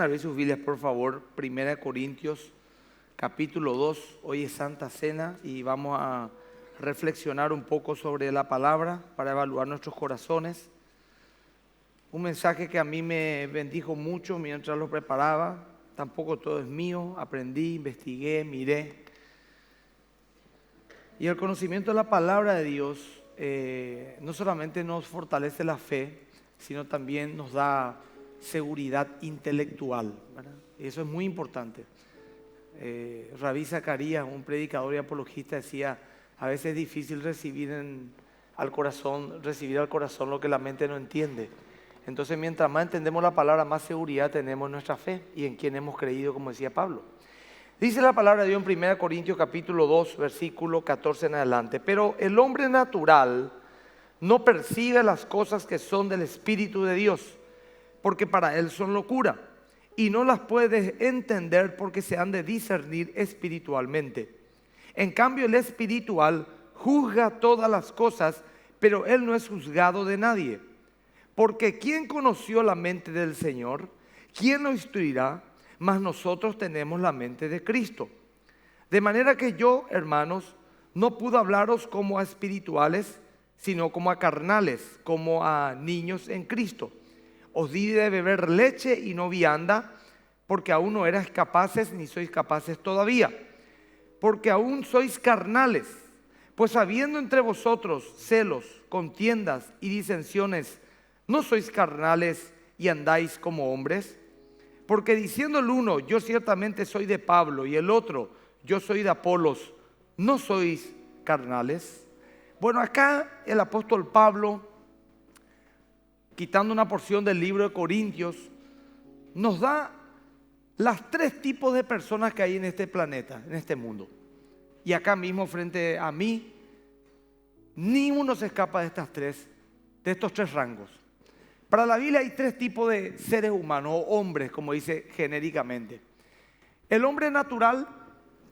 abrir sus Biblias, por favor. Primera de Corintios, capítulo 2. Hoy es Santa Cena y vamos a reflexionar un poco sobre la palabra para evaluar nuestros corazones. Un mensaje que a mí me bendijo mucho mientras lo preparaba. Tampoco todo es mío. Aprendí, investigué, miré. Y el conocimiento de la palabra de Dios no solamente nos fortalece la fe, sino también nos da seguridad intelectual, ¿verdad? Y eso es muy importante. Rabí Zacarías, un predicador y apologista, decía: a veces es difícil recibir al corazón lo que la mente no entiende. Entonces, mientras más entendemos la palabra, más seguridad tenemos en nuestra fe y en quien hemos creído, como decía Pablo. Dice la palabra de Dios en 1 Corintios capítulo 2, versículo 14 en adelante: pero el hombre natural no percibe las cosas que son del Espíritu de Dios, porque para él son locura, y no las puede entender porque se han de discernir espiritualmente. En cambio, el espiritual juzga todas las cosas, pero él no es juzgado de nadie. Porque ¿quién conoció la mente del Señor? ¿Quién lo instruirá? Mas nosotros tenemos la mente de Cristo. De manera que yo, hermanos, no puedo hablaros como a espirituales, sino como a carnales, como a niños en Cristo. Os di de beber leche y no vianda, porque aún no erais capaces, ni sois capaces todavía. Porque aún sois carnales, pues habiendo entre vosotros celos, contiendas y disensiones, ¿no sois carnales y andáis como hombres? Porque diciendo el uno, yo ciertamente soy de Pablo, y el otro, yo soy de Apolos, ¿no sois carnales? Bueno, acá el apóstol Pablo, quitando una porción del libro de Corintios, nos da las tres tipos de personas que hay en este planeta, en este mundo. Y acá mismo frente a mí, ni uno se escapa de estos tres rangos. Para la Biblia hay tres tipos de seres humanos, o hombres, como dice genéricamente. El hombre natural,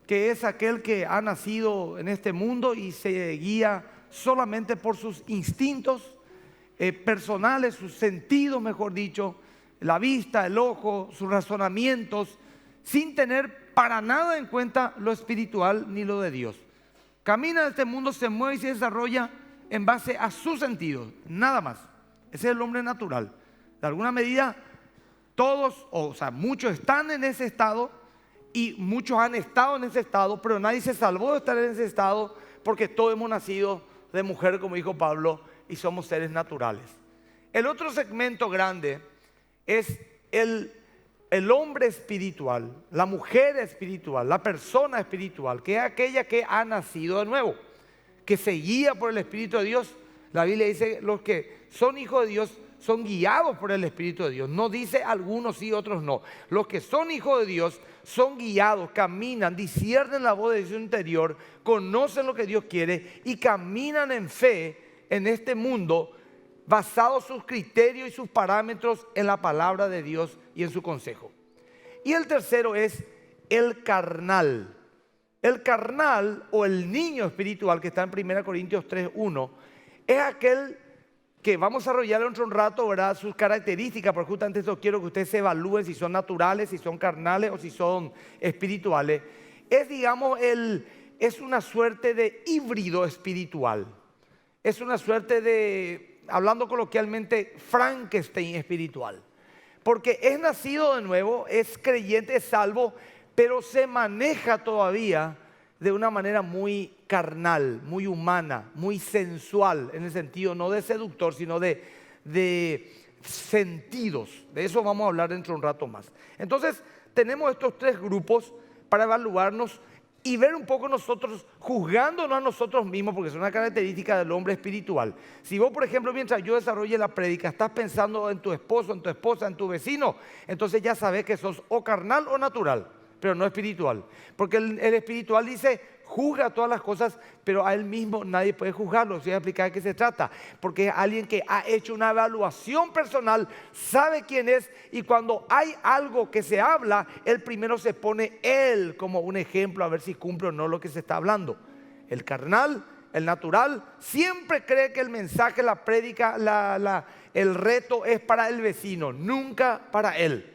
que es aquel que ha nacido en este mundo y se guía solamente por sus instintos personales, sus sentidos, mejor dicho, la vista, el ojo, sus razonamientos, sin tener para nada en cuenta lo espiritual ni lo de Dios. Camina en este mundo, se mueve y se desarrolla en base a sus sentidos, nada más. Ese es el hombre natural. De alguna medida, todos, muchos están en ese estado y muchos han estado en ese estado, pero nadie se salvó de estar en ese estado porque todos hemos nacido de mujer, como dijo Pablo, y somos seres naturales. El otro segmento grande es el hombre espiritual, la mujer espiritual, la persona espiritual, que es aquella que ha nacido de nuevo, que se guía por el Espíritu de Dios. La Biblia dice: los que son hijos de Dios son guiados por el Espíritu de Dios. No dice algunos sí, otros no. Los que son hijos de Dios son guiados, caminan, disciernen la voz de su interior, conocen lo que Dios quiere y caminan en fe en este mundo, basados sus criterios y sus parámetros en la palabra de Dios y en su consejo. Y el tercero es el carnal. El carnal, o el niño espiritual, que está en 1 Corintios 3:1, es aquel que vamos a desarrollar dentro de un rato, ¿verdad?, sus características, porque justamente eso quiero que ustedes se evalúen, si son naturales, si son carnales o si son espirituales. Es, digamos, es una suerte de híbrido espiritual. Es una suerte de, hablando coloquialmente, Frankenstein espiritual. Porque es nacido de nuevo, es creyente, es salvo, pero se maneja todavía de una manera muy carnal, muy humana, muy sensual, en el sentido no de seductor, sino de sentidos. De eso vamos a hablar dentro de un rato más. Entonces, tenemos estos tres grupos para evaluarnos y ver un poco nosotros, juzgándonos a nosotros mismos, porque es una característica del hombre espiritual. Si vos, por ejemplo, mientras yo desarrolle la prédica, estás pensando en tu esposo, en tu esposa, en tu vecino, entonces ya sabes que sos o carnal o natural, pero no espiritual. Porque el espiritual dice: juzga todas las cosas, pero a él mismo nadie puede juzgarlo. Os voy a explicar de qué se trata. Porque es alguien que ha hecho una evaluación personal, sabe quién es, y cuando hay algo que se habla, él primero se pone él como un ejemplo, a ver si cumple o no lo que se está hablando. El carnal, el natural, siempre cree que el mensaje, la prédica, el reto es para el vecino, nunca para él.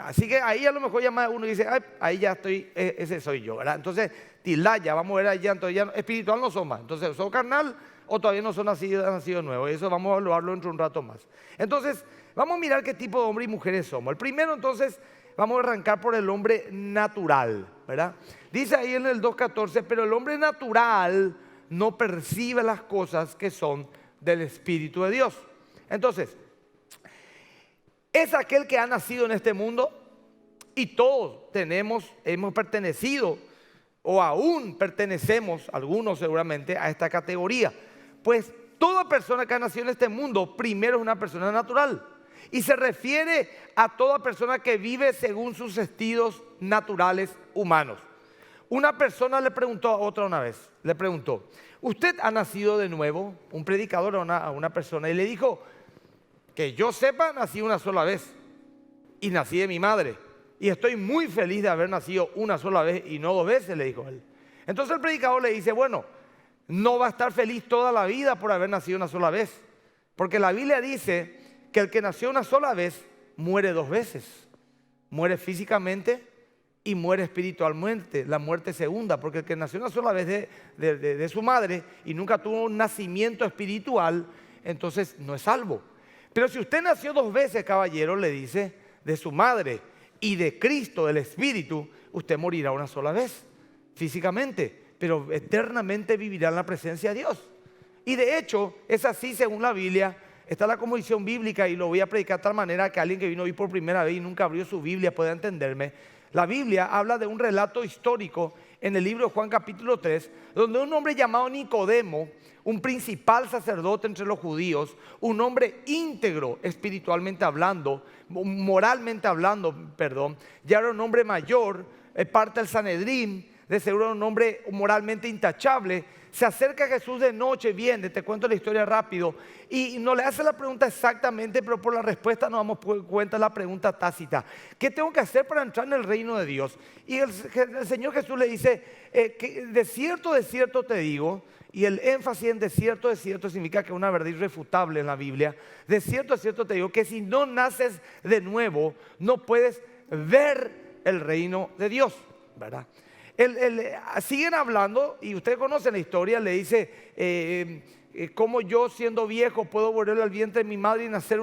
Así que ahí a lo mejor llama uno y dice, "Ay, ahí ya estoy, ese soy yo", ¿verdad? Entonces, tilaya, vamos a ver allá, entonces ya espiritual no son más. Entonces, ¿son carnal o todavía no son nacidos de nuevo? Y eso vamos a evaluarlo dentro de un rato más. Entonces, vamos a mirar qué tipo de hombre y mujeres somos. El primero, entonces, vamos a arrancar por el hombre natural, ¿verdad? Dice ahí en el 2:14, pero el hombre natural no percibe las cosas que son del Espíritu de Dios. Entonces, es aquel que ha nacido en este mundo y todos hemos pertenecido o aún pertenecemos, algunos seguramente, a esta categoría. Pues toda persona que ha nacido en este mundo primero es una persona natural y se refiere a toda persona que vive según sus estilos naturales humanos. Una persona le preguntó a otra una vez, le preguntó, ¿usted ha nacido de nuevo? Un predicador a una persona y le dijo, que yo sepa, nací una sola vez y nací de mi madre. Y estoy muy feliz de haber nacido una sola vez y no 2 veces, le dijo él. Entonces el predicador le dice, bueno, no va a estar feliz toda la vida por haber nacido una sola vez. Porque la Biblia dice que el que nació una sola vez muere 2 veces. Muere físicamente y muere espiritualmente, la muerte segunda. Porque el que nació una sola vez de su madre y nunca tuvo un nacimiento espiritual, entonces no es salvo. Pero si usted nació 2 veces, caballero, le dice, de su madre y de Cristo, del Espíritu, usted morirá una sola vez, físicamente, pero eternamente vivirá en la presencia de Dios. Y de hecho, es así según la Biblia. Está la composición bíblica y lo voy a predicar de tal manera que alguien que vino hoy por primera vez y nunca abrió su Biblia pueda entenderme. La Biblia habla de un relato histórico en el libro de Juan capítulo 3, donde un hombre llamado Nicodemo, un principal sacerdote entre los judíos, un hombre íntegro espiritualmente hablando, moralmente hablando, ya era un hombre mayor, parte del Sanedrín, de seguro un hombre moralmente intachable, se acerca a Jesús de noche, viene, te cuento la historia rápido, y no le hace la pregunta exactamente, pero por la respuesta nos damos cuenta de la pregunta tácita. ¿Qué tengo que hacer para entrar en el reino de Dios? Y el Señor Jesús le dice, que de cierto te digo, y el énfasis en de cierto significa que es una verdad irrefutable en la Biblia. De cierto te digo que si no naces de nuevo, no puedes ver el reino de Dios, ¿verdad? Siguen hablando y ustedes conocen la historia. Le dice, ¿cómo yo siendo viejo puedo volver al vientre de mi madre y nacer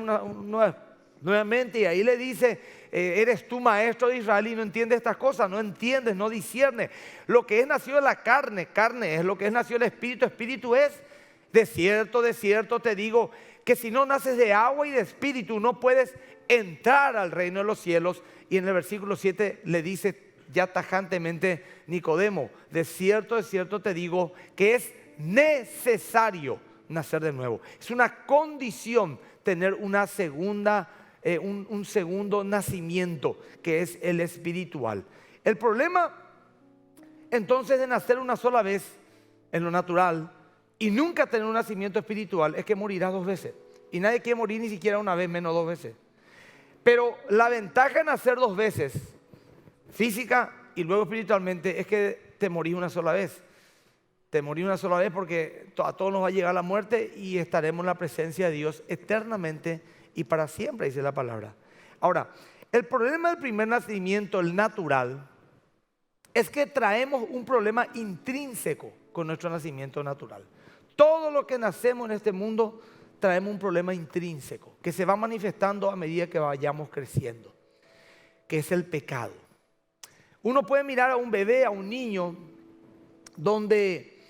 nuevamente? Y ahí le dice, eres tú maestro de Israel y no entiendes estas cosas, no entiendes, no disiernes. Lo que es nacido de la carne, carne es; lo que es nacido del espíritu, espíritu es. De cierto te digo que si no naces de agua y de espíritu no puedes entrar al reino de los cielos. Y en el versículo 7 le dice ya tajantemente Nicodemo, de cierto te digo que es necesario nacer de nuevo. Es una condición tener una segunda, un segundo nacimiento, que es el espiritual. El problema entonces de nacer una sola vez en lo natural y nunca tener un nacimiento espiritual es que morirás 2 veces. Y nadie quiere morir ni siquiera una vez, menos 2 veces. Pero la ventaja de nacer 2 veces, física y luego espiritualmente, es que te morís una sola vez. Te morís una sola vez porque a todos nos va a llegar la muerte y estaremos en la presencia de Dios eternamente y para siempre, dice la palabra. Ahora, el problema del primer nacimiento, el natural, es que traemos un problema intrínseco con nuestro nacimiento natural. Todo lo que nacemos en este mundo traemos un problema intrínseco que se va manifestando a medida que vayamos creciendo, que es el pecado. Uno puede mirar a un bebé, a un niño, donde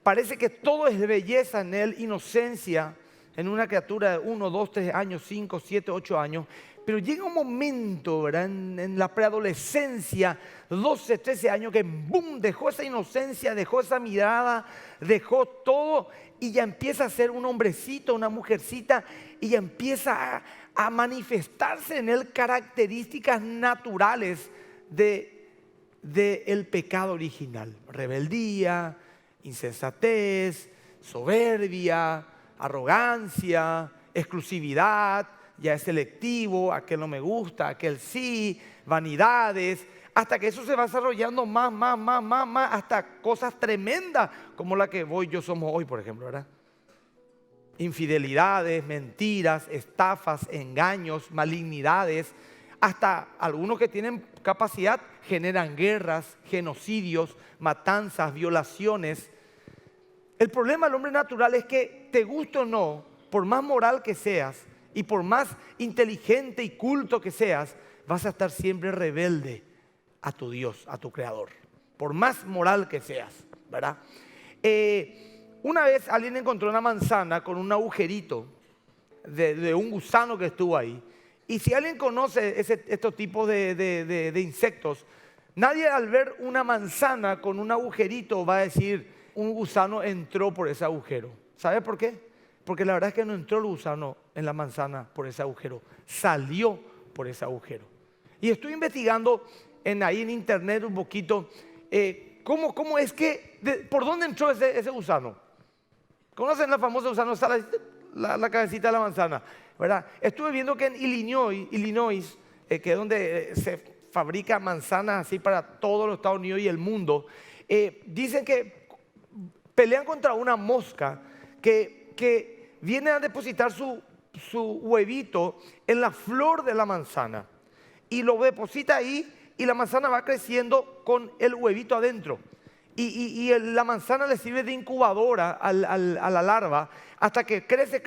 parece que todo es belleza en él, inocencia, en una criatura de 1, 2, 3 años, 5, 7, 8 años. Pero llega un momento, ¿verdad?, en la preadolescencia, 12, 13 años, que boom, dejó esa inocencia, dejó esa mirada, dejó todo y ya empieza a ser un hombrecito, una mujercita, y ya empieza a manifestarse en él características naturales del pecado original: rebeldía, insensatez, soberbia, arrogancia, exclusividad. Ya es selectivo, aquel no me gusta, aquel sí, vanidades, hasta que eso se va desarrollando más, hasta cosas tremendas como la que vos y yo somos hoy, por ejemplo, ¿verdad? Infidelidades, mentiras, estafas, engaños, malignidades, hasta algunos que tienen capacidad generan guerras, genocidios, matanzas, violaciones. El problema del hombre natural es que, te guste o no, por más moral que seas y por más inteligente y culto que seas, vas a estar siempre rebelde a tu Dios, a tu Creador. Por más moral que seas, ¿verdad? Una vez alguien encontró una manzana con un agujerito de un gusano que estuvo ahí. Y si alguien conoce estos tipos de insectos, nadie al ver una manzana con un agujerito va a decir, un gusano entró por ese agujero. ¿Sabe por qué? Porque la verdad es que no entró el gusano en la manzana por ese agujero, salió por ese agujero. Y estoy investigando ahí en internet un poquito, ¿cómo es que, por dónde entró ese gusano? ¿Conocen la famosa gusano? La cabecita de la manzana, ¿verdad? Estuve viendo que en Illinois, que es donde se fabrica manzanas así para todos los Estados Unidos y el mundo, dicen que pelean contra una mosca que viene a depositar su huevito en la flor de la manzana y lo deposita ahí y la manzana va creciendo con el huevito adentro. Y la manzana le sirve de incubadora a la larva hasta que crece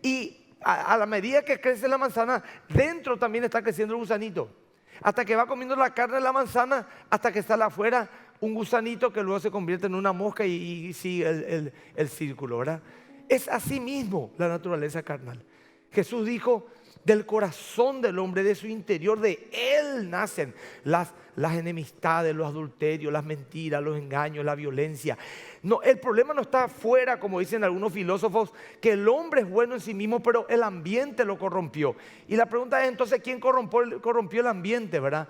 y a la medida que crece la manzana, dentro también está creciendo el gusanito. Hasta que va comiendo la carne de la manzana, hasta que sale afuera un gusanito que luego se convierte en una mosca y sigue el círculo, ¿verdad? Es así mismo la naturaleza carnal. Jesús dijo, del corazón del hombre, de su interior, de él nacen las enemistades, los adulterios, las mentiras, los engaños, la violencia. No, el problema no está afuera, como dicen algunos filósofos, que el hombre es bueno en sí mismo, pero el ambiente lo corrompió. Y la pregunta es entonces, ¿quién corrompió el ambiente, verdad?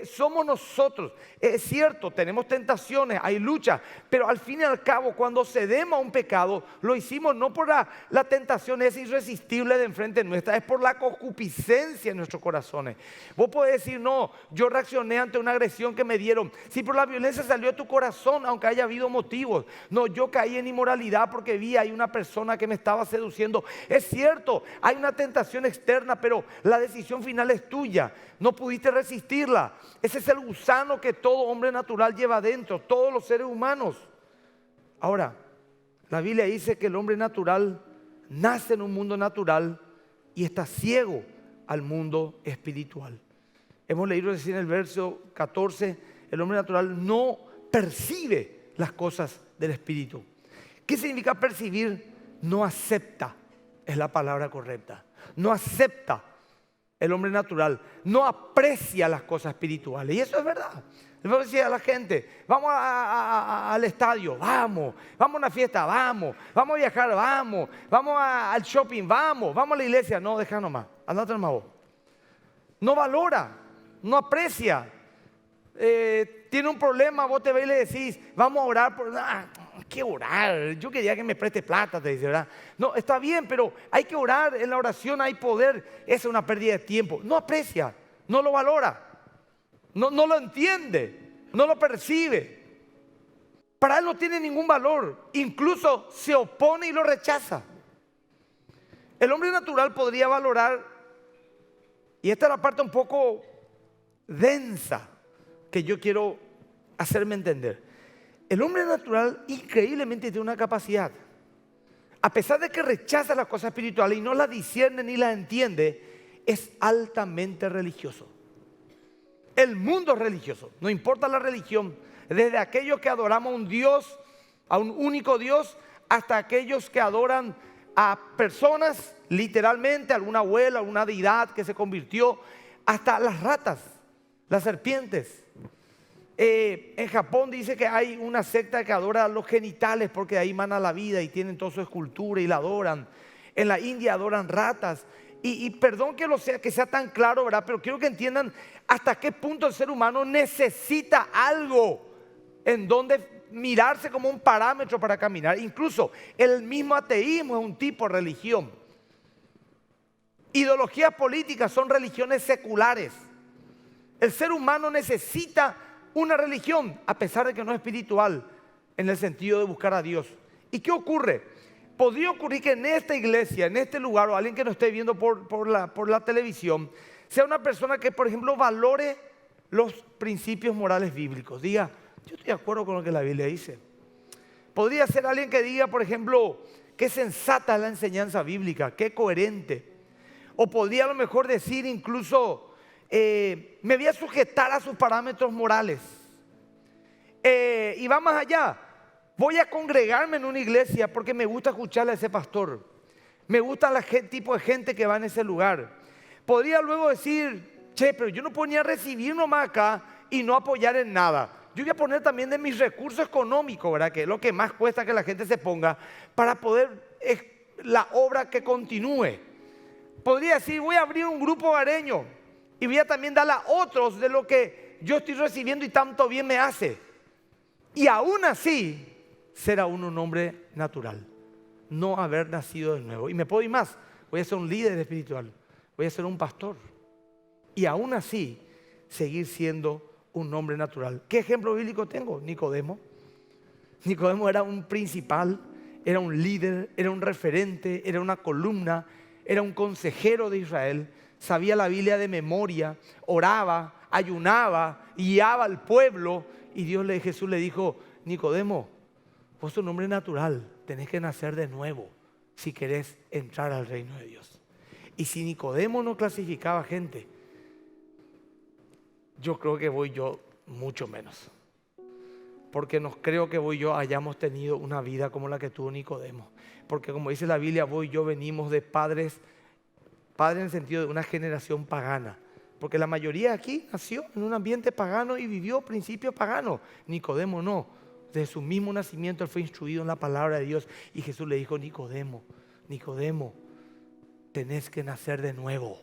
Somos nosotros. Es cierto, tenemos tentaciones, hay lucha, pero al fin y al cabo, cuando cedemos a un pecado, lo hicimos no por la tentación es irresistible de enfrente nuestra, es por la concupiscencia en nuestros corazones. Vos podés decir, no, yo reaccioné ante una agresión que me dieron. Sí, pero la violencia salió de tu corazón, aunque haya habido motivos. No, yo caí en inmoralidad porque vi ahí una persona que me estaba seduciendo. Es cierto, hay una tentación externa, pero la decisión final es tuya. No pudiste resistirla. Ese es el gusano que todo hombre natural lleva adentro, todos los seres humanos. Ahora, la Biblia dice que el hombre natural nace en un mundo natural y está ciego al mundo espiritual. Hemos leído recién el verso 14, el hombre natural no percibe las cosas del espíritu. ¿Qué significa percibir? No acepta, es la palabra correcta. No acepta el hombre natural, no aprecia las cosas espirituales. Y eso es verdad. Le voy a decir a la gente, vamos al estadio, vamos a una fiesta, vamos a viajar, vamos al shopping, vamos a la iglesia. No, deja nomás, andate nomás vos. No valora, no aprecia. Tiene un problema, vos te ves y le decís, vamos a orar por... ¿Qué orar? Yo quería que me preste plata, te dice, ¿verdad? No, está bien, pero hay que orar, en la oración hay poder. Esa es una pérdida de tiempo. No aprecia, no lo valora, no lo entiende, no lo percibe. Para él no tiene ningún valor, incluso se opone y lo rechaza. El hombre natural podría valorar, y esta es la parte un poco densa que yo quiero hacerme entender. El hombre natural increíblemente tiene una capacidad. A pesar de que rechaza las cosas espirituales y no las discierne ni las entiende, es altamente religioso. El mundo es religioso, no importa la religión, desde aquellos que adoramos a un Dios, a un único Dios, hasta aquellos que adoran a personas, literalmente, alguna abuela, alguna deidad que se convirtió, hasta las ratas, las serpientes. En Japón dice que hay una secta que adora los genitales porque de ahí mana la vida y tienen toda su escultura y la adoran. En la India adoran ratas. Y perdón que sea tan claro, ¿verdad? Pero quiero que entiendan hasta qué punto el ser humano necesita algo en donde mirarse como un parámetro para caminar. Incluso el mismo ateísmo es un tipo de religión. Ideologías políticas son religiones seculares. El ser humano necesita una religión, a pesar de que no es espiritual, en el sentido de buscar a Dios. ¿Y qué ocurre? Podría ocurrir que en esta iglesia, en este lugar, o alguien que nos esté viendo por la televisión, Sea una persona que, por ejemplo, valore los principios morales bíblicos. Diga, yo estoy de acuerdo con lo que la Biblia dice. Podría ser alguien que diga, por ejemplo, qué sensata es la enseñanza bíblica, qué coherente. O podría a lo mejor decir incluso, me voy a sujetar a sus parámetros morales. Y va más allá, voy a congregarme en una iglesia porque me gusta escucharle a ese pastor. Me gusta el tipo de gente que va en ese lugar. Podría luego decir, che, pero yo no puedo ni a recibir nomás acá y no apoyar en nada. Yo voy a poner también de mis recursos económicos, ¿verdad? Que es lo que más cuesta que la gente se ponga para poder la obra que continúe. Podría decir, voy a abrir un grupo hogareño y voy a también darle a otros de lo que yo estoy recibiendo y tanto bien me hace. Y aún así, ser aún un hombre natural. No haber nacido de nuevo. Y me puedo ir más, voy a ser un líder espiritual, voy a ser un pastor. Y aún así, seguir siendo un hombre natural. ¿Qué ejemplo bíblico tengo? Nicodemo. Nicodemo era un principal, era un líder, era un referente, era una columna, era un consejero de Israel, sabía la Biblia de memoria, oraba, ayunaba, guiaba al pueblo. Y Jesús le dijo, Nicodemo, vos sos un hombre natural, tenés que nacer de nuevo si querés entrar al reino de Dios. Y si Nicodemo no clasificaba gente, yo creo que voy yo mucho menos. Porque no creo que voy yo hayamos tenido una vida como la que tuvo Nicodemo. Porque como dice la Biblia, voy yo venimos de padres en el sentido de una generación pagana. Porque la mayoría aquí nació en un ambiente pagano y vivió principios paganos. Nicodemo no. Desde su mismo nacimiento él fue instruido en la palabra de Dios. Y Jesús le dijo, Nicodemo, tenés que nacer de nuevo.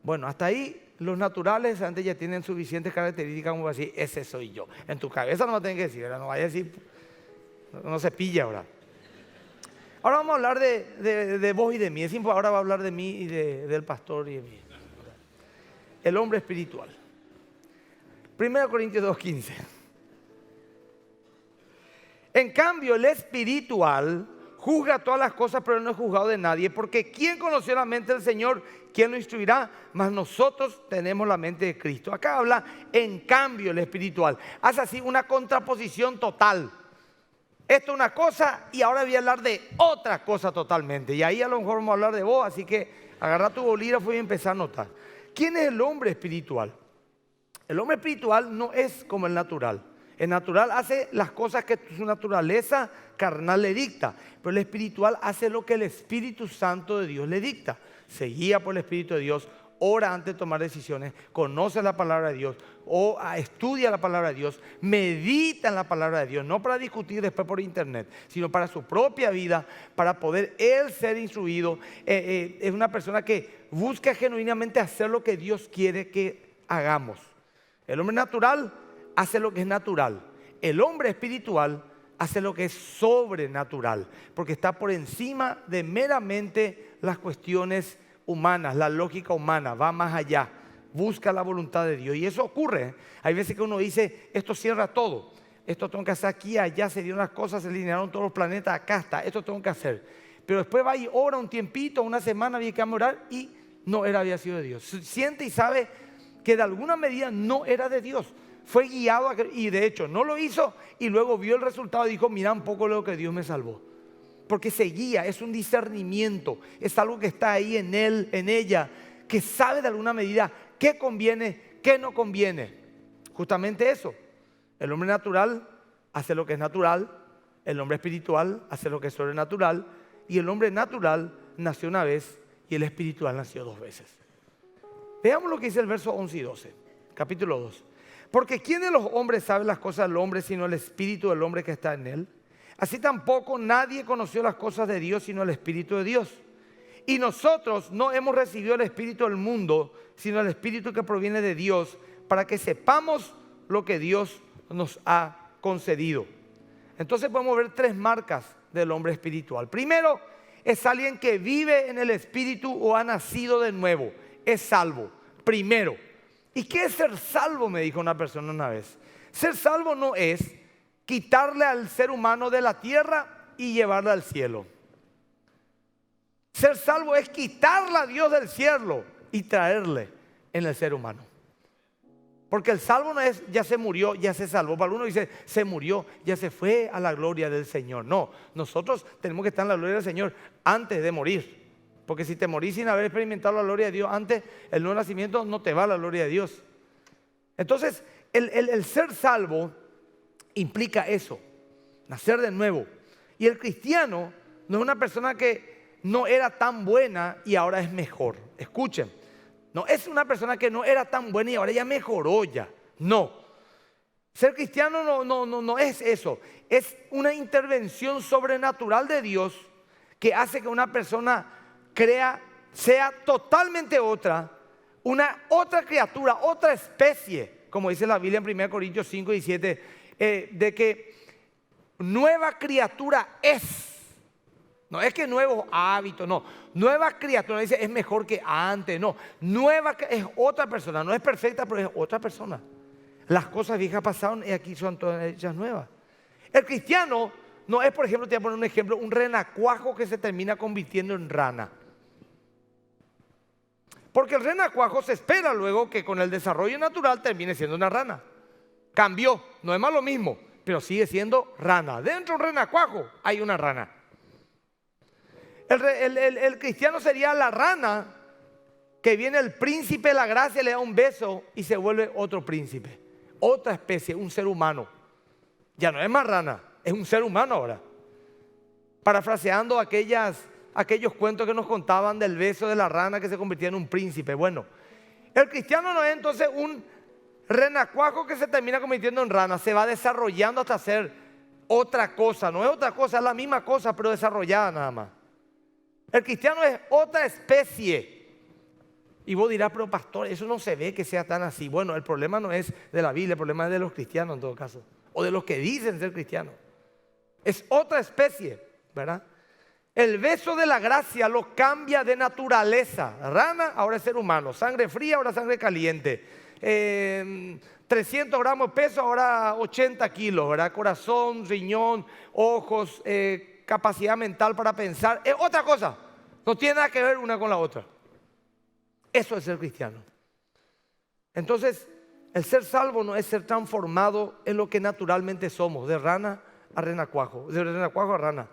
Bueno, hasta ahí los naturales antes ya tienen suficientes características como para decir, ese soy yo. En tu cabeza no me tenés que decir, ¿verdad? No vaya a decir, no se pilla ahora. Ahora vamos a hablar de vos y de mí. Ahora va a hablar de mí y del pastor y de mí. El hombre espiritual. 1 Corintios 2:15. En cambio, el espiritual juzga todas las cosas, pero no es juzgado de nadie. Porque ¿quién conoció la mente del Señor? ¿Quién lo instruirá? Mas nosotros tenemos la mente de Cristo. Acá habla, en cambio, el espiritual. Hace así una contraposición total. Esto es una cosa y ahora voy a hablar de otra cosa totalmente. Y ahí a lo mejor vamos a hablar de vos, así que agarra tu bolígrafo y empezar a notar. ¿Quién es el hombre espiritual? El hombre espiritual no es como el natural. El natural hace las cosas que su naturaleza carnal le dicta, pero el espiritual hace lo que el Espíritu Santo de Dios le dicta. Se guía por el Espíritu de Dios, ora antes de tomar decisiones, conoce la palabra de Dios, o estudia la palabra de Dios, medita en la palabra de Dios, no para discutir después por internet, sino para su propia vida, para poder él ser instruido. Es una persona que busca genuinamente hacer lo que Dios quiere que hagamos. El hombre natural hace lo que es natural. El hombre espiritual hace lo que es sobrenatural, porque está por encima de meramente las cuestiones humanas, la lógica humana, va más allá, busca la voluntad de Dios. Y eso ocurre. Hay veces que uno dice, esto cierra todo, esto tengo que hacer aquí, allá se dieron las cosas, se alinearon todos los planetas, acá está, esto tengo que hacer. Pero después va y ora un tiempito, una semana, había que orar y no había sido de Dios. Siente y sabe que de alguna medida no era de Dios. Fue guiado y de hecho no lo hizo y luego vio el resultado y dijo, mira un poco lo que Dios me salvó. Porque se guía, es un discernimiento, es algo que está ahí en él, en ella, que sabe de alguna medida qué conviene, qué no conviene. Justamente eso, el hombre natural hace lo que es natural, el hombre espiritual hace lo que es sobrenatural y el hombre natural nació una vez y el espiritual nació dos veces. Veamos lo que dice el verso 11 y 12, capítulo 2. Porque ¿quién de los hombres sabe las cosas del hombre sino el espíritu del hombre que está en él? Así tampoco nadie conoció las cosas de Dios sino el Espíritu de Dios. Y nosotros no hemos recibido el espíritu del mundo, sino el espíritu que proviene de Dios, para que sepamos lo que Dios nos ha concedido. Entonces podemos ver tres marcas del hombre espiritual. Primero, es alguien que vive en el espíritu o ha nacido de nuevo. Es salvo. Primero. ¿Y qué es ser salvo? Me dijo una persona una vez. Ser salvo no es quitarle al ser humano de la tierra y llevarle al cielo. Ser salvo es quitarle a Dios del cielo y traerle en el ser humano. Porque el salvo no es ya se murió, ya se salvó. Para uno dice se murió, ya se fue a la gloria del Señor. No, nosotros tenemos que estar en la gloria del Señor antes de morir. Porque si te morís sin haber experimentado la gloria de Dios antes, el nuevo nacimiento no te va a la gloria de Dios. Entonces, el ser salvo implica eso, nacer de nuevo. Y el cristiano no es una persona que no era tan buena y ahora es mejor. Escuchen, no es una persona que no era tan buena y ahora ya mejoró ya. No. Ser cristiano no es eso. Es una intervención sobrenatural de Dios que hace que una persona sea totalmente una otra criatura, otra especie, como dice la Biblia en 1 Corintios 5 y 7, de que nueva criatura es. No es que nuevos hábitos, no. Nueva criatura, dice, es mejor que antes, no. Nueva es otra persona, no es perfecta, pero es otra persona. Las cosas viejas pasaron y aquí son todas ellas nuevas. El cristiano no es, por ejemplo, te voy a poner un ejemplo, un renacuajo que se termina convirtiendo en rana. Porque el renacuajo se espera luego que con el desarrollo natural termine siendo una rana. Cambió, no es más lo mismo, pero sigue siendo rana. Dentro de un renacuajo hay una rana. El cristiano sería la rana que viene el príncipe de la gracia, le da un beso y se vuelve otro príncipe. Otra especie, un ser humano. Ya no es más rana, es un ser humano ahora. Parafraseando aquellos cuentos que nos contaban del beso de la rana que se convertía en un príncipe. Bueno, el cristiano no es entonces un renacuajo que se termina convirtiendo en rana, se va desarrollando hasta ser otra cosa. No es otra cosa, es la misma cosa, pero desarrollada nada más. El cristiano es otra especie. Y vos dirás, pero pastor, eso no se ve que sea tan así. Bueno, el problema no es de la Biblia, el problema es de los cristianos en todo caso. O de los que dicen ser cristianos. Es otra especie, ¿verdad? El beso de la gracia lo cambia de naturaleza. Rana, ahora es ser humano. Sangre fría, ahora sangre caliente. 300 gramos de peso, ahora 80 kilos, ¿verdad? Corazón, riñón, ojos, capacidad mental para pensar. Es otra cosa. No tiene nada que ver una con la otra. Eso es ser cristiano. Entonces, el ser salvo no es ser transformado en lo que naturalmente somos, de rana a renacuajo, de renacuajo a rana.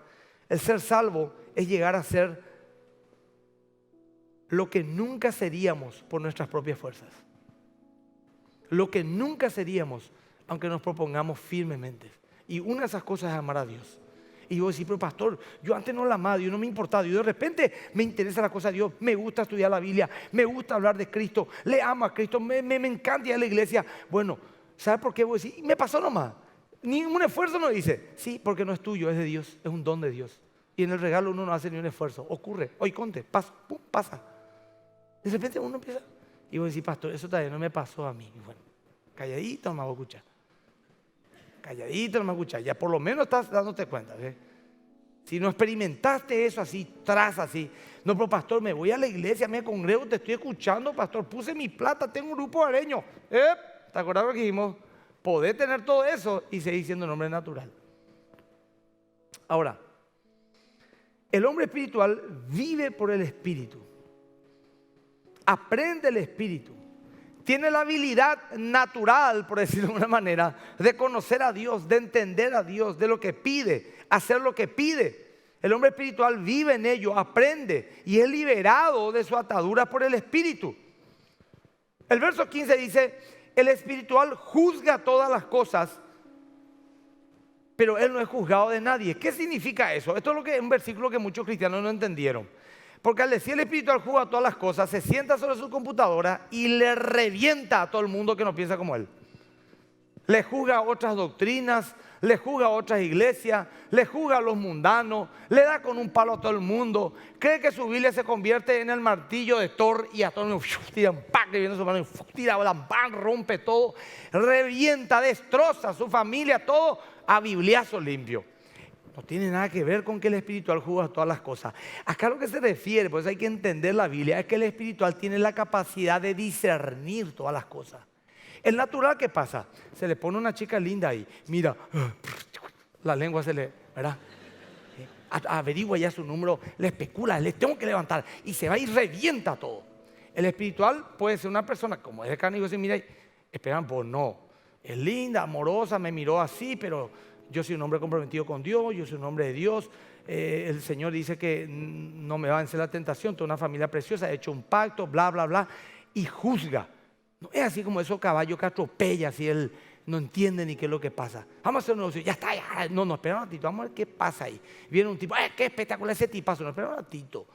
El ser salvo es llegar a ser lo que nunca seríamos por nuestras propias fuerzas. Lo que nunca seríamos, aunque nos propongamos firmemente. Y una de esas cosas es amar a Dios. Y yo decía, pero pastor, yo antes no la amaba, yo no me importaba. Yo de repente me interesa la cosa de Dios, me gusta estudiar la Biblia, me gusta hablar de Cristo, le amo a Cristo, me encanta ir a la iglesia. Bueno, ¿sabes por qué voy a decir? Me pasó nomás. Ningún esfuerzo no dice. Sí, porque no es tuyo, es de Dios, es un don de Dios. Y en el regalo uno no hace ni un esfuerzo. Ocurre, hoy conte, pasa, pum, pasa. De repente uno empieza. Y voy a decir, pastor, eso todavía no me pasó a mí. Y bueno, calladito no me voy a escuchar. Calladito no me escuchas, ya por lo menos estás dándote cuenta. Si no experimentaste eso así, así. No, pero pastor, me voy a la iglesia, me congrego, te estoy escuchando, pastor, puse mi plata, tengo un grupo de areños. ¿Te acuerdas lo que dijimos? Podés tener todo eso y seguir siendo un hombre natural. Ahora, el hombre espiritual vive por el Espíritu. Aprende el Espíritu. Tiene la habilidad natural, por decirlo de alguna manera, de conocer a Dios, de entender a Dios, de lo que pide, hacer lo que pide. El hombre espiritual vive en ello, aprende y es liberado de su atadura por el Espíritu. El verso 15 dice, el espiritual juzga todas las cosas, pero él no es juzgado de nadie. ¿Qué significa eso? Esto es un versículo que muchos cristianos no entendieron. Porque al decir el espiritual juzga todas las cosas, se sienta sobre su computadora y le revienta a todo el mundo que no piensa como él. Le juzga a otras doctrinas, le juzga a otras iglesias, le juzga a los mundanos, le da con un palo a todo el mundo. Cree que su Biblia se convierte en el martillo de Thor y a todo el mundo tira un pack, le viene su mano, tira la pan, rompe todo, revienta, destroza a su familia, todo a bibliazo limpio. No tiene nada que ver con que el espiritual juzga todas las cosas. Acá lo que se refiere, pues hay que entender la Biblia, es que el espiritual tiene la capacidad de discernir todas las cosas. El natural, ¿qué pasa? Se le pone una chica linda ahí, mira, la lengua se le, ¿verdad? averigua ya su número, le especula, le tengo que levantar y se va y revienta todo. El espiritual puede ser una persona, como es de carne y hueso, y mira, esperan, pues no, es linda, amorosa, me miró así, pero yo soy un hombre comprometido con Dios, yo soy un hombre de Dios. El Señor dice que no me va a vencer la tentación, tengo una familia preciosa, he hecho un pacto, bla, bla, bla, y juzga. No es así como esos caballos que atropella, si él no entiende ni qué es lo que pasa. Vamos a hacer un negocio, ya está, ya. No, espera un ratito, vamos a ver qué pasa ahí. Viene un tipo, qué espectacular ese tipazo, no, espera un ratito.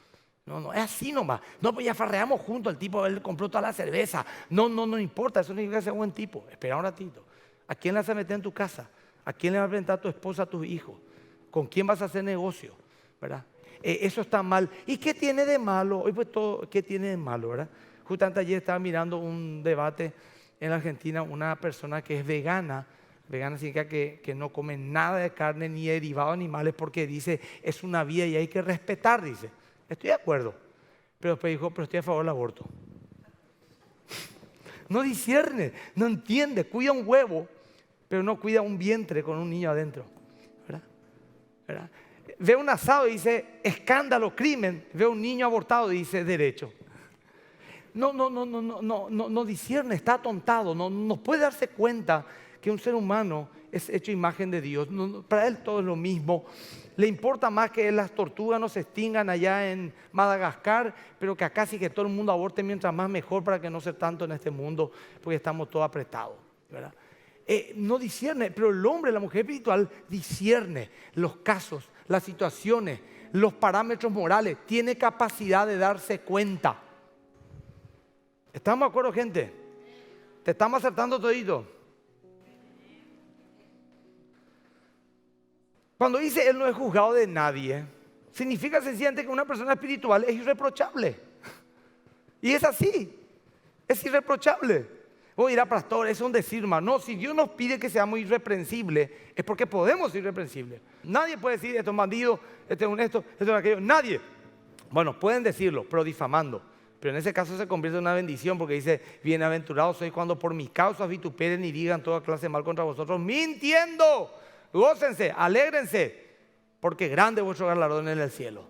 No, es así nomás. No, pues ya farreamos juntos, el tipo, él compró toda la cerveza. No importa, eso no significa que sea buen tipo. Espera un ratito. ¿A quién le vas a meter en tu casa? ¿A quién le vas a presentar a tu esposa, a tus hijos? ¿Con quién vas a hacer negocio? ¿Verdad? Eso está mal. ¿Y qué tiene de malo? Hoy pues todo, ¿qué tiene de malo? ¿Verdad? Justamente ayer estaba mirando un debate en la Argentina, una persona que es vegana. Vegana significa que no come nada de carne ni derivados animales porque dice, es una vida y hay que respetar, dice. Estoy de acuerdo. Pero después dijo, pero estoy a favor del aborto. No discierne, no entiende, cuida un huevo, pero no cuida un vientre con un niño adentro. ¿Verdad? Ve un asado y dice, escándalo, crimen. Ve un niño abortado y dice, derecho. No discierne, está atontado, no puede darse cuenta que un ser humano es hecho imagen de Dios. Para él todo es lo mismo. Le importa más que las tortugas no se extingan allá en Madagascar, pero que acá sí que todo el mundo aborte mientras más mejor para que no sea tanto en este mundo, porque estamos todos apretados, ¿verdad? No discierne, pero el hombre, la mujer espiritual discierne los casos, las situaciones, los parámetros morales, tiene capacidad de darse cuenta. ¿Estamos de acuerdo, gente? ¿Te estamos acertando todito? Cuando dice él no es juzgado de nadie, significa sencillamente que una persona espiritual es irreprochable. Y es así, es irreprochable. Vos dirás, pastor, eso es un decir, hermano. No, si Dios nos pide que seamos irreprensibles, es porque podemos ser irreprensibles. Nadie puede decir, esto es un bandido, esto es un esto es aquello. Nadie. Bueno, pueden decirlo, pero difamando. Pero en ese caso se convierte en una bendición porque dice, bienaventurados sois cuando por mis causas vituperen y digan toda clase de mal contra vosotros, mintiendo. Gócense, alégrense, porque grande es vuestro galardón en el cielo.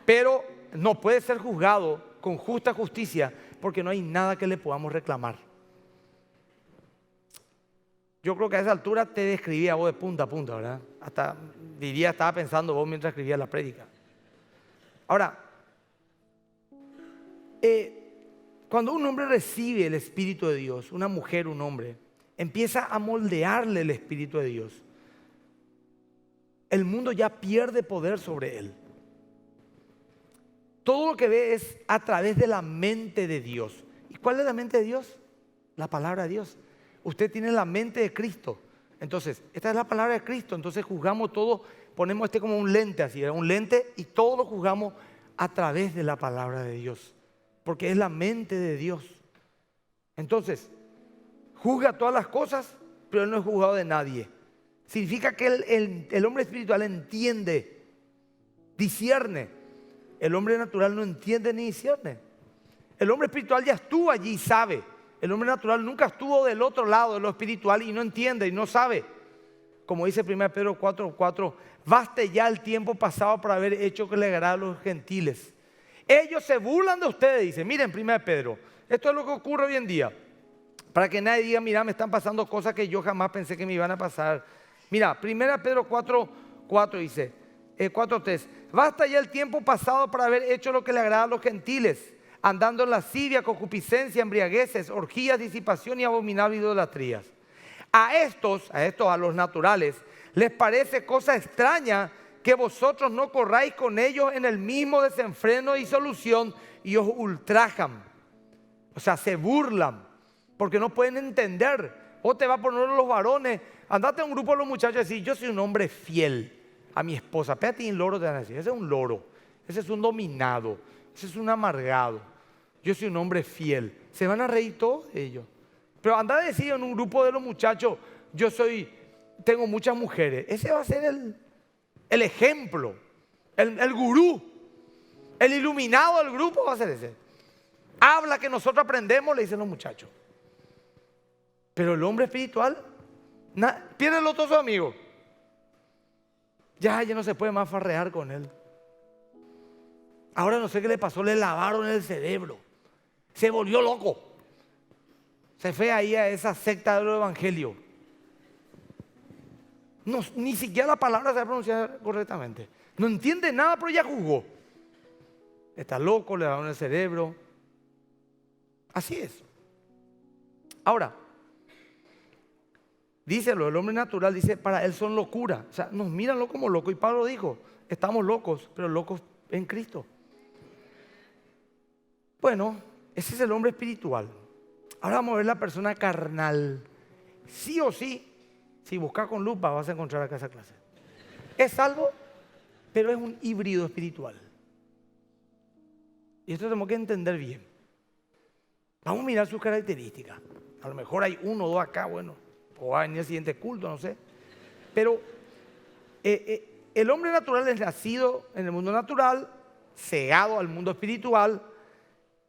Pero no puede ser juzgado con justa justicia porque no hay nada que le podamos reclamar. Yo creo que a esa altura te describía vos de punta a punta, ¿verdad? Hasta diría, estaba pensando vos mientras escribías la prédica. Ahora, cuando un hombre recibe el Espíritu de Dios, una mujer, un hombre, empieza a moldearle el Espíritu de Dios. El mundo ya pierde poder sobre él. Todo lo que ve es a través de la mente de Dios. ¿Y cuál es la mente de Dios? La palabra de Dios. Usted tiene la mente de Cristo. Entonces, esta es la palabra de Cristo. Entonces juzgamos todo, ponemos como un lente así, un lente, y todo lo juzgamos a través de la palabra de Dios. Porque es la mente de Dios. Entonces, juzga todas las cosas, pero él no es juzgado de nadie. Significa que el hombre espiritual entiende, discierne. El hombre natural no entiende ni discierne. El hombre espiritual ya estuvo allí y sabe. El hombre natural nunca estuvo del otro lado de lo espiritual y no entiende y no sabe. Como dice 1 Pedro 4:4, baste ya el tiempo pasado por haber hecho que le agrade a los gentiles. Ellos se burlan de ustedes, dice. Miren 1 Pedro, esto es lo que ocurre hoy en día. Para que nadie diga, mira, me están pasando cosas que yo jamás pensé que me iban a pasar. Mira, 1 Pedro 4:4 dice, 4:3, basta ya el tiempo pasado para haber hecho lo que le agrada a los gentiles, andando en lascivia, concupiscencia, embriagueces, orgías, disipación y abominables idolatrías. A los naturales, les parece cosa extraña que vosotros no corráis con ellos en el mismo desenfreno y disolución y os ultrajan. O sea, se burlan porque no pueden entender. O te va a poner los varones, andate a un grupo de los muchachos y decir, yo soy un hombre fiel a mi esposa. Pégate en loro, te van a decir, ese es un loro, ese es un dominado, ese es un amargado. Yo soy un hombre fiel. Se van a reír todos ellos. Pero anda a decir en un grupo de los muchachos, tengo muchas mujeres. Ese va a ser el ejemplo, el gurú, el iluminado del grupo va a ser ese. Habla que nosotros aprendemos, le dicen los muchachos. Pero el hombre espiritual pierde los otros amigos. Ya no se puede más farrear con él. Ahora no sé qué le pasó, le lavaron el cerebro. Se volvió loco. Se fue ahí a esa secta del evangelio. No, ni siquiera la palabra se pronuncia correctamente. No entiende nada, pero ya juzgó. Está loco, le lavaron el cerebro. Así es. Ahora, dice el hombre natural, dice, para él son locura. O sea, nos miran como locos. Y Pablo dijo, estamos locos, pero locos en Cristo. Bueno, ese es el hombre espiritual. Ahora vamos a ver la persona carnal. Sí o sí, si buscas con lupa vas a encontrar acá esa clase. Es salvo, pero es un híbrido espiritual. Y esto tenemos que entender bien. Vamos a mirar sus características. A lo mejor hay uno o dos acá, bueno, o va a venir el siguiente culto, no sé. Pero el hombre natural es nacido en el mundo natural, cegado al mundo espiritual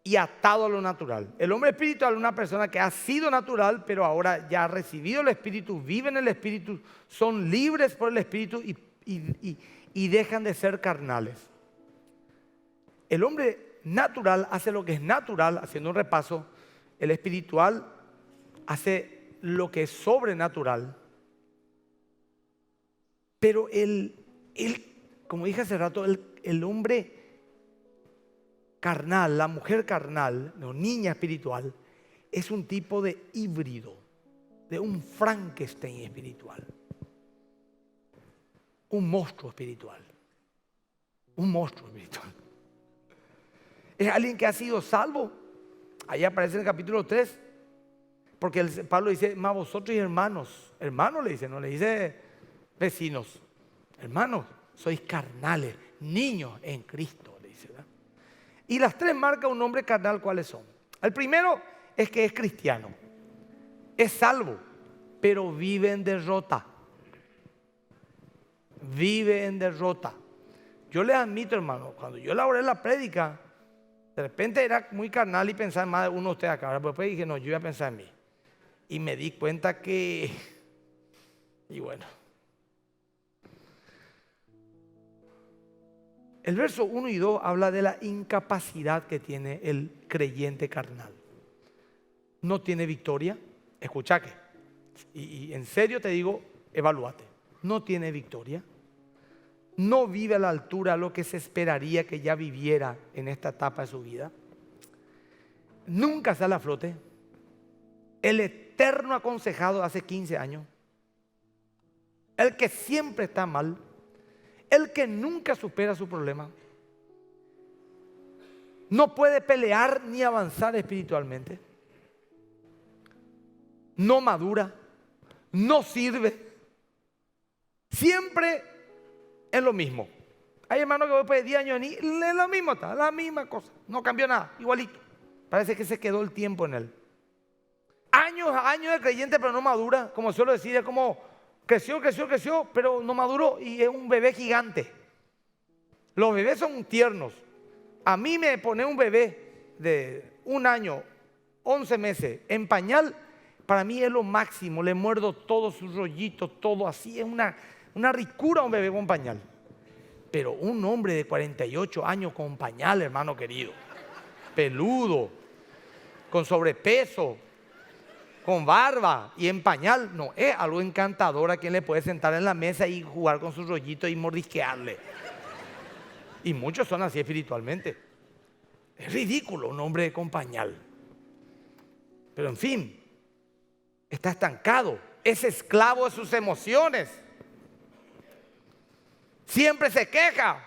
y atado a lo natural. El hombre espiritual es una persona que ha sido natural, pero ahora ya ha recibido el Espíritu, vive en el Espíritu, son libres por el Espíritu y dejan de ser carnales. El hombre natural hace lo que es natural, haciendo un repaso. El espiritual hace lo que es sobrenatural. Pero como dije hace rato, el hombre carnal, la mujer carnal, la niña espiritual, es un tipo de híbrido, de un Frankenstein espiritual. Un monstruo espiritual. Un monstruo espiritual. Es alguien que ha sido salvo. Ahí aparece en el capítulo 3. Porque Pablo dice, más vosotros y hermanos. Hermanos le dice, no le dice vecinos. Hermanos, sois carnales, niños en Cristo, le dice, ¿verdad? Y las tres marcas un hombre carnal, ¿cuáles son? El primero es que es cristiano. Es salvo, pero vive en derrota. Vive en derrota. Yo les admito, hermano, cuando yo elaboré la prédica, de repente era muy carnal y pensaba más de uno de ustedes acá. Pero después dije, no, yo voy a pensar en mí. Y me di cuenta que... Y bueno. El verso 1 y 2 habla de la incapacidad que tiene el creyente carnal. No tiene victoria. Escucha que. Y en serio te digo, evalúate. No tiene victoria. No vive a la altura de lo que se esperaría que ya viviera en esta etapa de su vida. Nunca sale a flote. El eterno aconsejado hace 15 años. El que siempre está mal. El que nunca supera su problema. No puede pelear ni avanzar espiritualmente. No madura. No sirve. Siempre es lo mismo. Hay hermanos que después de 10 años es lo mismo, está la misma cosa. No cambió nada, igualito. Parece que se quedó el tiempo en él. Años de creyente, pero no madura. Como suelo decir, es como creció, pero no maduró y es un bebé gigante. Los bebés son tiernos. A mí me pone un bebé de 1 año, 11 meses en pañal, para mí es lo máximo. Le muerdo todos sus rollitos, todo así. Es una ricura un bebé con pañal. Pero un hombre de 48 años con pañal, hermano querido, peludo, con sobrepeso, con barba y en pañal, no es algo encantador a quien le puede sentar en la mesa y jugar con sus rollitos y mordisquearle. Y muchos son así espiritualmente. Es ridículo un hombre con pañal. Pero en fin, está estancado, es esclavo de sus emociones. Siempre se queja.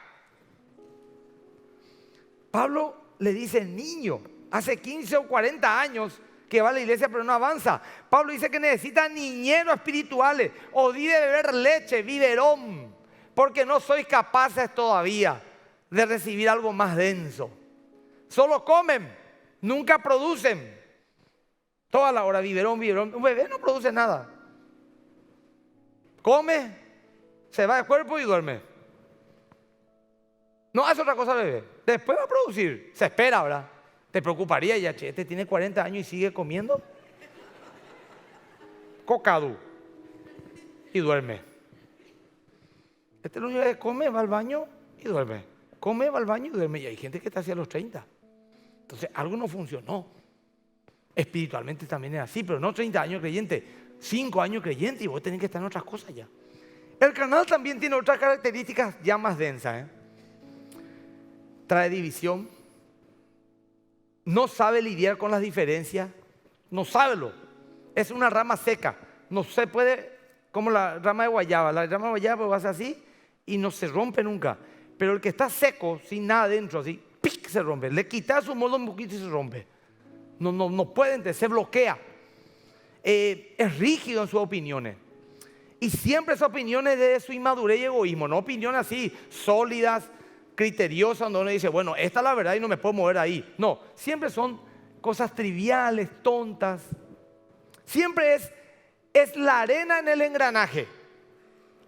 Pablo le dice niño, hace 15 o 40 años que va a la iglesia pero no avanza. Pablo dice que necesita niñeros espirituales. O di de beber leche, biberón, porque no sois capaces todavía de recibir algo más denso. Solo comen, nunca producen. Toda la hora biberón. Un bebé no produce nada. Come, se va de cuerpo y duerme. No hace otra cosa el bebé. Después va a producir. Se espera, ¿verdad? ¿Te preocuparía ya, che? Este tiene 40 años y sigue comiendo. Cocadu. Y duerme. Este lo único que come, va al baño y duerme. Come, va al baño y duerme. Y hay gente que está hacia los 30. Entonces algo no funcionó. Espiritualmente también es así, pero no 30 años creyente, 5 años creyente y vos tenés que estar en otras cosas ya. El carnal también tiene otras características ya más densas. Trae división. No sabe lidiar con las diferencias. No sabe. Es una rama seca. No se puede, como la rama de guayaba. La rama de guayaba va a ser así y no se rompe nunca. Pero el que está seco, sin nada dentro, así, ¡pic!, se rompe. Le quitas su molde un poquito y se rompe. No puede, se bloquea. Es rígido en sus opiniones. Y siempre esas opiniones de su inmadurez y egoísmo. No opiniones así, sólidas, criteriosas, donde uno dice, bueno, esta es la verdad y no me puedo mover ahí. No, siempre son cosas triviales, tontas. Siempre es la arena en el engranaje.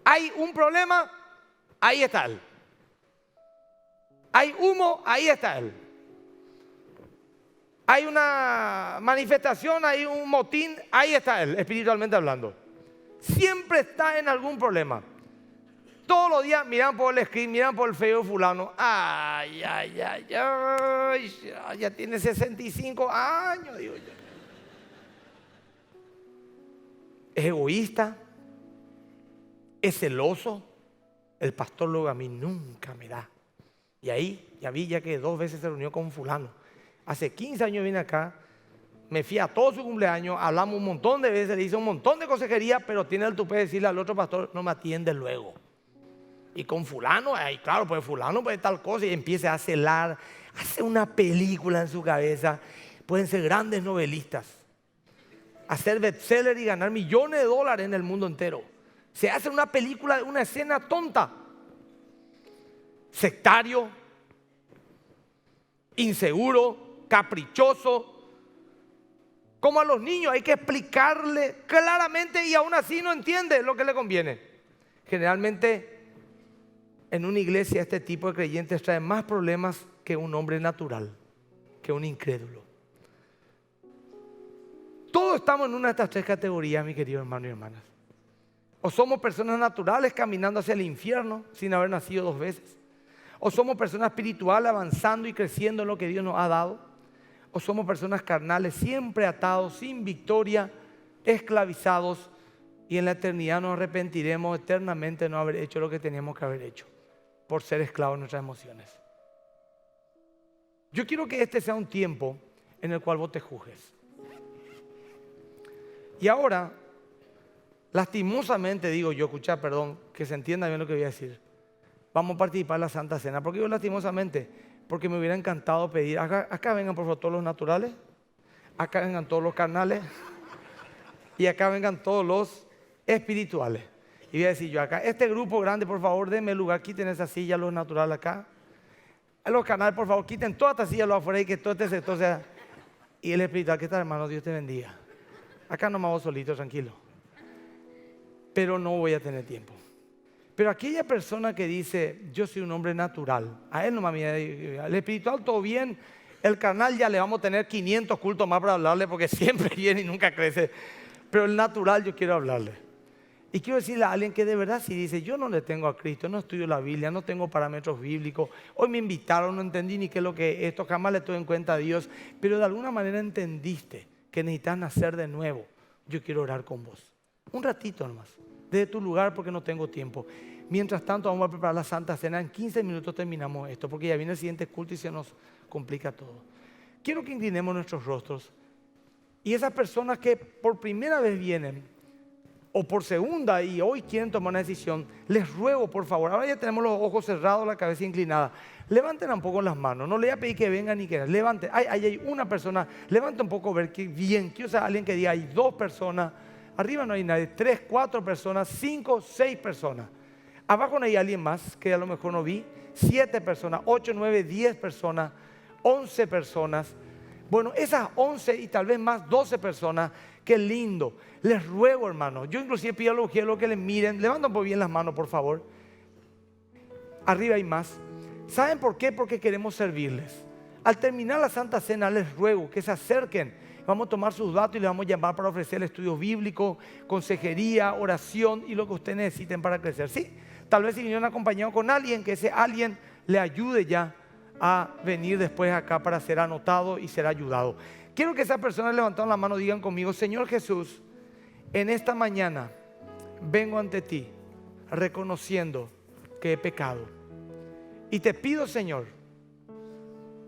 Hay un problema, ahí está él. Hay humo, ahí está él. Hay una manifestación, hay un motín, ahí está él, espiritualmente hablando. Siempre está en algún problema. Todos los días miran por el screen, miran por el feo de fulano. Ay, ya tiene 65 años, digo yo. Es egoísta, es celoso. El pastor luego a mí nunca me da. Y ahí ya vi ya que 2 veces se reunió con fulano. Hace 15 años vine acá, me fui a todo su cumpleaños, hablamos un montón de veces, le hice un montón de consejería, pero tiene el tupé de decirle al otro pastor, no me atiende luego. Y con fulano, ahí claro, pues fulano puede tal cosa y empieza a celar, hace una película en su cabeza. Pueden ser grandes novelistas, hacer bestseller y ganar millones de dólares en el mundo entero. Se hace una película, una escena tonta. Sectario, inseguro, caprichoso. Como a los niños hay que explicarle claramente y aún así no entiende lo que le conviene. Generalmente en una iglesia este tipo de creyentes trae más problemas que un hombre natural, que un incrédulo. Todos estamos en una de estas 3 categorías, mi querido hermano y hermanas. O somos personas naturales caminando hacia el infierno sin haber nacido 2 veces. O somos personas espirituales avanzando y creciendo en lo que Dios nos ha dado. O somos personas carnales siempre atados, sin victoria, esclavizados. Y en la eternidad nos arrepentiremos eternamente de no haber hecho lo que teníamos que haber hecho. Por ser esclavos de nuestras emociones. Yo quiero que este sea un tiempo en el cual vos te juzgues. Y ahora, lastimosamente digo yo, escuchá, perdón, que se entienda bien lo que voy a decir. Vamos a participar en la Santa Cena. ¿Por qué digo lastimosamente? Porque me hubiera encantado pedir, acá vengan por favor todos los naturales, acá vengan todos los carnales y acá vengan todos los espirituales. Y voy a decir yo acá, este grupo grande, por favor, denme lugar, quiten esa silla, los naturales acá. A los canales, por favor, quiten toda esta silla, los afuera y que todo este sector sea. Y el espiritual, ¿qué tal, hermano? Dios te bendiga. Acá no me hago solito, tranquilo. Pero no voy a tener tiempo. Pero aquella persona que dice, yo soy un hombre natural, a él no me mira, el espiritual todo bien, el carnal ya le vamos a tener 500 cultos más para hablarle porque siempre viene y nunca crece. Pero el natural yo quiero hablarle. Y quiero decirle a alguien que de verdad si dice, yo no le tengo a Cristo, no estudio la Biblia, no tengo parámetros bíblicos, hoy me invitaron, no entendí ni qué es lo que es esto, jamás le tuve en cuenta a Dios, pero de alguna manera entendiste que necesitas nacer de nuevo. Yo quiero orar con vos. Un ratito nomás. Desde tu lugar porque no tengo tiempo. Mientras tanto vamos a preparar la Santa Cena. En 15 minutos terminamos esto porque ya viene el siguiente culto y se nos complica todo. Quiero que inclinemos nuestros rostros. Y esas personas que por primera vez vienen o por segunda y hoy quieren tomar una decisión, les ruego por favor, ahora ya tenemos los ojos cerrados, la cabeza inclinada, levanten un poco las manos, no le voy a pedir que vengan ni que levanten, hay una persona, levanta un poco, ver que bien, quiero ser alguien que diga, hay 2 personas, arriba no hay nadie, 3, 4 personas, 5, 6 personas, abajo no hay alguien más que a lo mejor no vi, 7 personas, 8, 9, 10 personas, 11 personas, bueno, esas 11 y tal vez más 12 personas, qué lindo. Les ruego, hermano. Yo inclusive pido a los ujieros que les miren. Levanten por bien las manos, por favor. Arriba hay más. ¿Saben por qué? Porque queremos servirles. Al terminar la Santa Cena, les ruego que se acerquen. Vamos a tomar sus datos y les vamos a llamar para ofrecer estudio bíblico, consejería, oración y lo que ustedes necesiten para crecer. ¿Sí? Tal vez si vinieron acompañados con alguien, que ese alguien le ayude ya a venir después acá para ser anotado y ser ayudado. Quiero que esas personas levantaron la mano digan conmigo: Señor Jesús, en esta mañana vengo ante ti reconociendo que he pecado. Y te pido, Señor,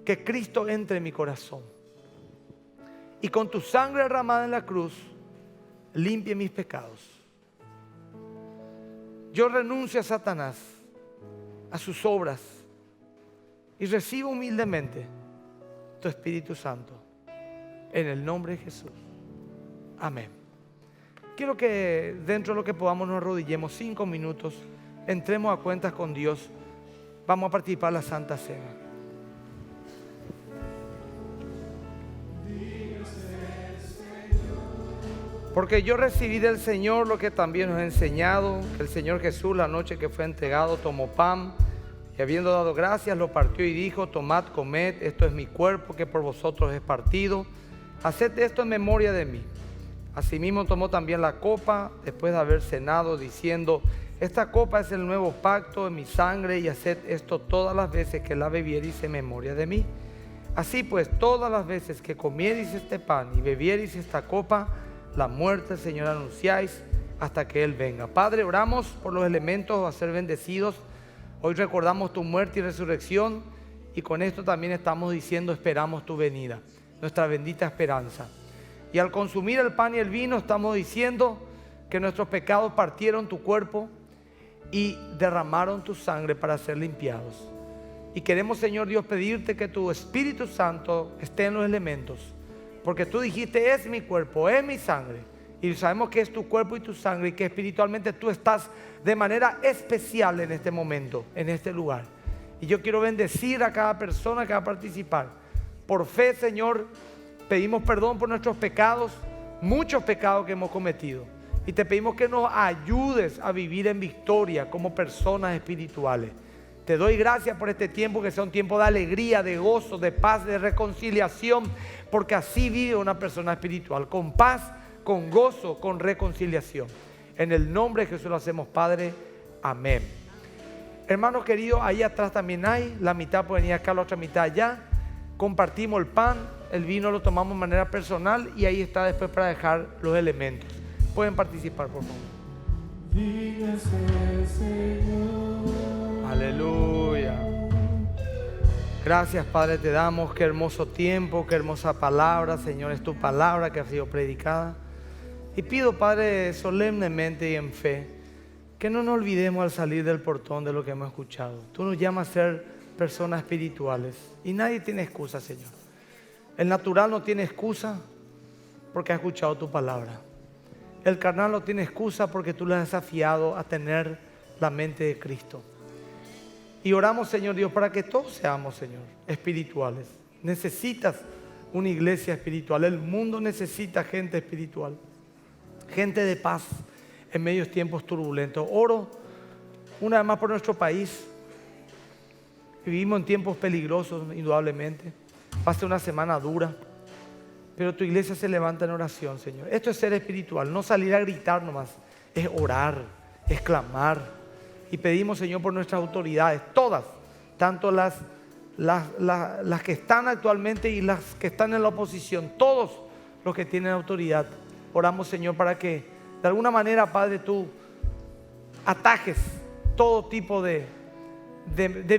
que Cristo entre en mi corazón y con tu sangre derramada en la cruz limpie mis pecados. Yo renuncio a Satanás, a sus obras, y recibo humildemente tu Espíritu Santo en el nombre de Jesús. Amén. Quiero que dentro de lo que podamos nos arrodillemos 5 minutos, entremos a cuentas con Dios. Vamos a participar de la Santa Cena. Porque yo recibí del Señor lo que también nos ha enseñado, que el Señor Jesús, la noche que fue entregado, tomó pan y habiendo dado gracias, lo partió y dijo: tomad, comed, esto es mi cuerpo que por vosotros es partido. Haced esto en memoria de mí. Asimismo tomó también la copa después de haber cenado, diciendo: esta copa es el nuevo pacto en mi sangre, y haced esto todas las veces que la bebiereis en memoria de mí. Así pues, todas las veces que comiereis este pan y bebiereis esta copa, la muerte del Señor anunciáis hasta que Él venga. Padre, oramos por los elementos a ser bendecidos. Hoy recordamos tu muerte y resurrección, y con esto también estamos diciendo: esperamos tu venida, nuestra bendita esperanza. Y al consumir el pan y el vino estamos diciendo que nuestros pecados partieron tu cuerpo y derramaron tu sangre para ser limpiados. Y queremos, Señor Dios, pedirte que tu Espíritu Santo esté en los elementos, porque tú dijiste: es mi cuerpo, es mi sangre. Y sabemos que es tu cuerpo y tu sangre, y que espiritualmente tú estás de manera especial en este momento, en este lugar. Y yo quiero bendecir a cada persona que va a participar. Por fe, Señor, pedimos perdón por nuestros pecados, muchos pecados que hemos cometido. Y te pedimos que nos ayudes a vivir en victoria como personas espirituales. Te doy gracias por este tiempo, que sea un tiempo de alegría, de gozo, de paz, de reconciliación, porque así vive una persona espiritual, con paz, con gozo, con reconciliación. En el nombre de Jesús lo hacemos, Padre. Amén. Hermanos queridos, ahí atrás también hay, la mitad puede venir acá, la otra mitad allá. Compartimos el pan, el vino lo tomamos de manera personal, y ahí está después para dejar los elementos. Pueden participar, por favor. Aleluya. Gracias, Padre, te damos. Qué hermoso tiempo, qué hermosa palabra, Señor, es tu palabra que ha sido predicada. Y pido, Padre, solemnemente y en fe, que no nos olvidemos al salir del portón de lo que hemos escuchado. Tú nos llamas a ser personas espirituales y nadie tiene excusa, Señor. El natural no tiene excusa porque ha escuchado tu palabra. El carnal no tiene excusa porque tú le has desafiado a tener la mente de Cristo. Y oramos, Señor Dios, para que todos seamos, Señor, espirituales. Necesitas una iglesia espiritual. El mundo necesita gente espiritual, gente de paz en medios tiempos turbulentos. Oro una vez más por nuestro país. Vivimos en tiempos peligrosos, indudablemente. Va a ser una semana dura, pero tu iglesia se levanta en oración, Señor. Esto es ser espiritual, no salir a gritar nomás. Es orar, es clamar. Y pedimos, Señor, por nuestras autoridades, todas, tanto las que están actualmente y las que están en la oposición, todos los que tienen autoridad. Oramos, Señor, para que de alguna manera, Padre, tú atajes todo tipo de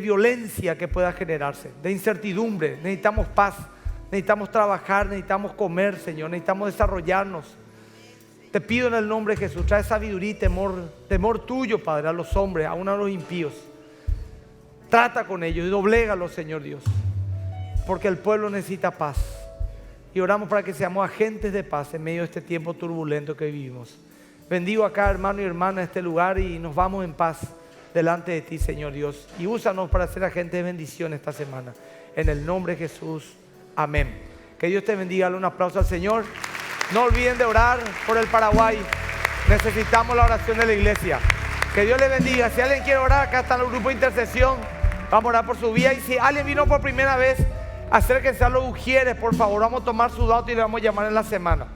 violencia que pueda generarse, de incertidumbre. Necesitamos paz, necesitamos trabajar, necesitamos comer, Señor, necesitamos desarrollarnos. Te pido en el nombre de Jesús, trae sabiduría y temor tuyo, Padre, a los hombres, aún a los impíos. Trata con ellos y doblégalos, Señor Dios, porque el pueblo necesita paz. Y oramos para que seamos agentes de paz en medio de este tiempo turbulento que vivimos. Bendigo a cada hermano y hermana de este lugar y nos vamos en paz delante de ti, Señor Dios. Y úsanos para ser agentes de bendición esta semana. En el nombre de Jesús, amén. Que Dios te bendiga. Dale un aplauso al Señor. No olviden de orar por el Paraguay. Necesitamos la oración de la iglesia. Que Dios les bendiga. Si alguien quiere orar, acá está el grupo de intercesión. Vamos a orar por su vida. Y si alguien vino por primera vez, acérquense a los ujieres, por favor. Vamos a tomar su dato y le vamos a llamar en la semana.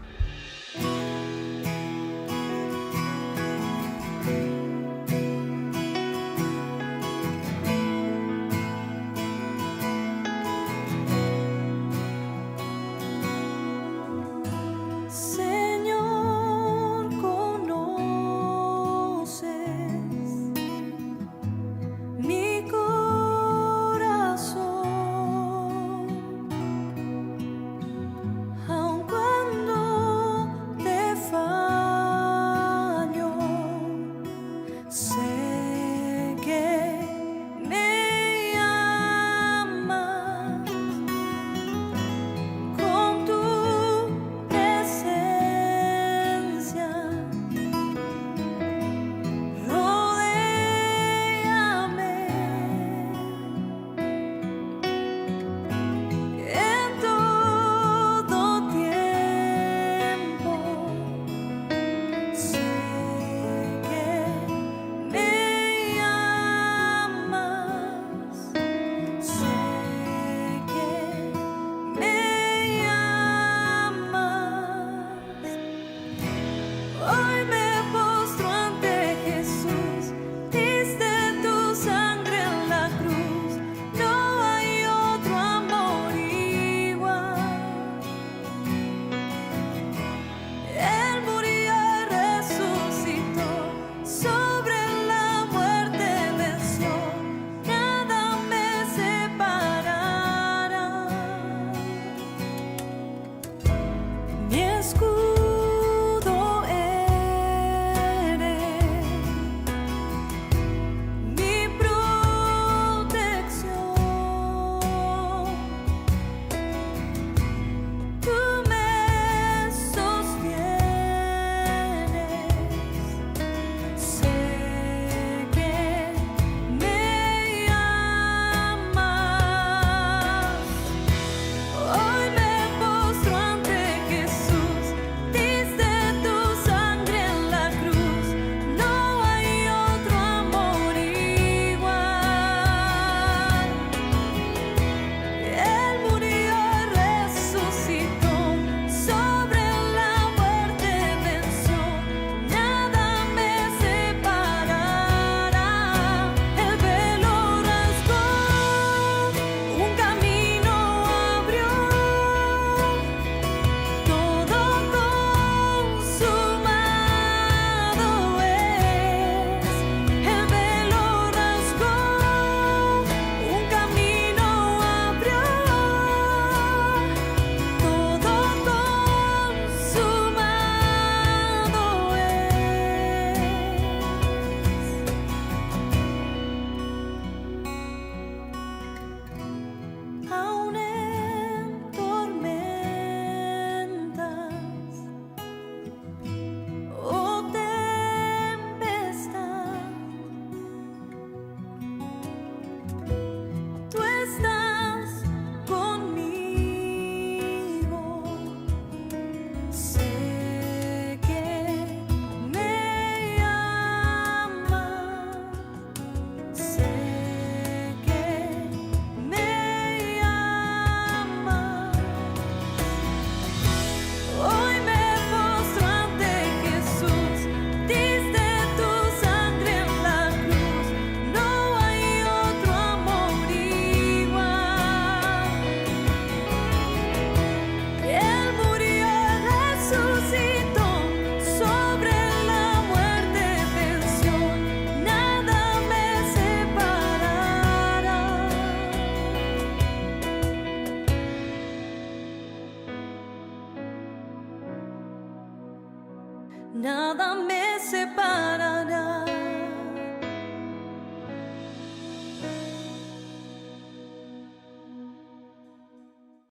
nada me separa